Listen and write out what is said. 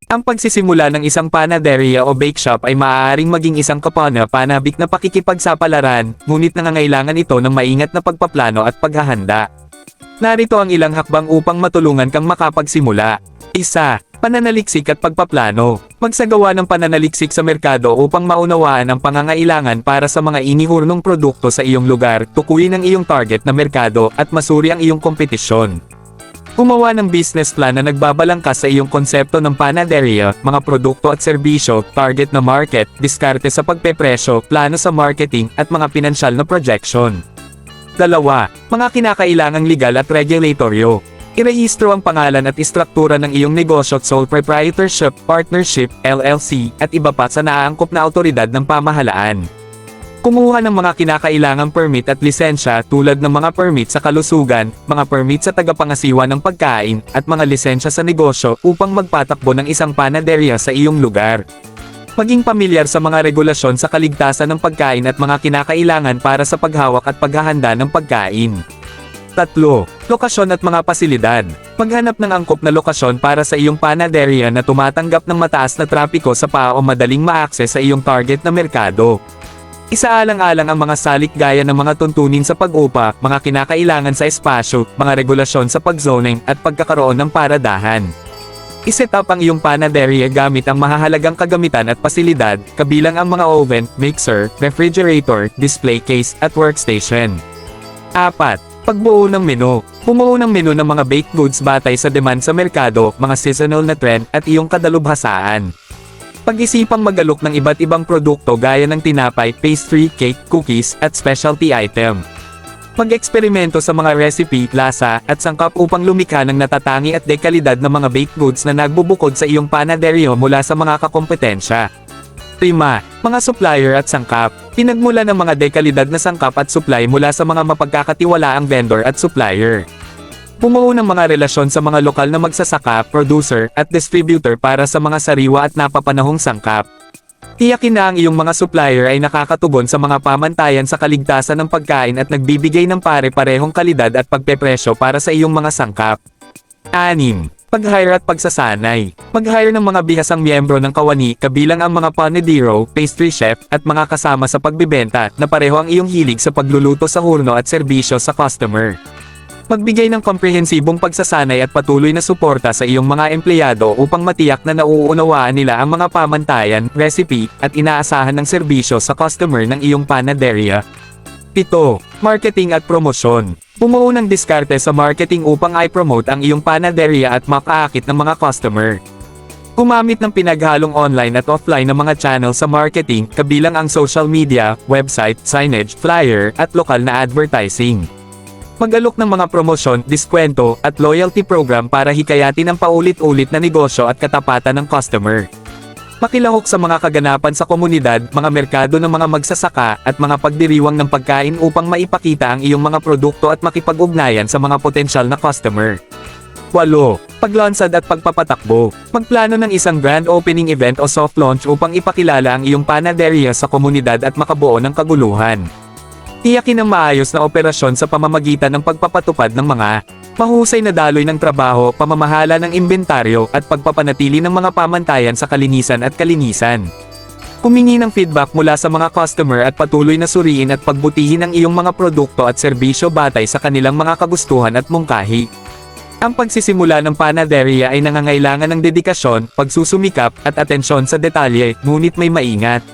Ang pagsisimula ng isang panaderia o bake shop ay maaaring maging isang kapana-panabik na pakikipagsapalaran, ngunit nangangailangan ito ng maingat na pagpaplano at paghahanda. Narito ang ilang hakbang upang matulungan kang makapagsimula. 1. Pananaliksik at pagpaplano. Magsagawa ng pananaliksik sa merkado upang maunawaan ang pangangailangan para sa mga inihurnong produkto sa iyong lugar, tukuyin ang iyong target na merkado, at masuri ang iyong kompetisyon. Gumawa ng business plan na nagbabalangkas sa iyong konsepto ng panaderia, mga produkto at serbisyo, target na market, diskarte sa pagpepresyo, plano sa marketing, at mga pinansyal na projection. 2. Mga kinakailangang legal at regulatoryo. Irehistro ang pangalan at istruktura ng iyong negosyo at sole proprietorship, partnership, LLC, at iba pa sa naaangkop na awtoridad ng pamahalaan. Kumuha ng mga kinakailangang permit at lisensya tulad ng mga permit sa kalusugan, mga permit sa tagapangasiwa ng pagkain, at mga lisensya sa negosyo upang magpatakbo ng isang panaderia sa iyong lugar. Maging pamilyar sa mga regulasyon sa kaligtasan ng pagkain at mga kinakailangan para sa paghawak at paghahanda ng pagkain. 3. Lokasyon at mga pasilidad. Maghanap ng angkop na lokasyon para sa iyong panaderia na tumatanggap ng mataas na trapiko sa paa o madaling ma-access sa iyong target na merkado. Isaalang-alang ang mga salik gaya ng mga tuntunin sa pag-upa, mga kinakailangan sa espasyo, mga regulasyon sa pag-zoning, at pagkakaroon ng paradahan. I-set up ang iyong panaderia gamit ang mahahalagang kagamitan at pasilidad, kabilang ang mga oven, mixer, refrigerator, display case, at workstation. 4. Pagbuo ng menu. Bumuo ng menu ng mga baked goods batay sa demand sa merkado, mga seasonal na trend, at iyong kadalubhasaan. Pag-isipang mag-alok ng iba't ibang produkto gaya ng tinapay, pastry, cake, cookies, at specialty item. Mag-eksperimento sa mga recipe, lasa, at sangkap upang lumikha ng natatangi at dekalidad na mga baked goods na nagbubukod sa iyong panaderia mula sa mga kakompetensya. 5. Mga supplier at sangkap. Pinagmula ng mga dekalidad na sangkap at supply mula sa mga mapagkakatiwalaang vendor at supplier. Bumuo ng mga relasyon sa mga lokal na magsasaka, producer, at distributor para sa mga sariwa at napapanahong sangkap. Tiyakin na ang iyong mga supplier ay nakakatugon sa mga pamantayan sa kaligtasan ng pagkain at nagbibigay ng pare-parehong kalidad at pagpepresyo para sa iyong mga sangkap. 6. Pag-hire at pagsasanay. Mag-hire ng mga bihasang miyembro ng kawani, kabilang ang mga panadero, pastry chef, at mga kasama sa pagbibenta, na pareho ang iyong hilig sa pagluluto sa hurno at serbisyo sa customer. Magbigay ng komprehensibong pagsasanay at patuloy na suporta sa iyong mga empleyado upang matiyak na nauunawaan nila ang mga pamantayan, recipe, at inaasahan ng serbisyo sa customer ng iyong panaderia. 7. Marketing at promosyon. Bumuo ng diskarte sa marketing upang i-promote ang iyong panaderia at makaakit ng mga customer. Gumamit ng pinaghalong online at offline na mga channel sa marketing, kabilang ang social media, website, signage, flyer, at lokal na advertising. Mag-alok ng mga promosyon, diskwento, at loyalty program para hikayatin ang paulit-ulit na negosyo at katapatan ng customer. Makilahok sa mga kaganapan sa komunidad, mga merkado ng mga magsasaka, at mga pagdiriwang ng pagkain upang maipakita ang iyong mga produkto at makipag-ugnayan sa mga potensyal na customer. 8. Paglansad at pagpapatakbo. Magplano ng isang grand opening event o soft launch upang ipakilala ang iyong panaderia sa komunidad at makabuo ng kaguluhan. Tiyakin ang maayos na operasyon sa pamamagitan ng pagpapatupad ng mga mahusay na daloy ng trabaho, pamamahala ng inventaryo, at pagpapanatili ng mga pamantayan sa kalinisan at kalinisan. Humingi ng feedback mula sa mga customer at patuloy na suriin at pagbutihin ang iyong mga produkto at serbisyo batay sa kanilang mga kagustuhan at mungkahi. Ang pagsisimula ng panaderia ay nangangailangan ng dedikasyon, pagsusumikap, at atensyon sa detalye, ngunit may maingat.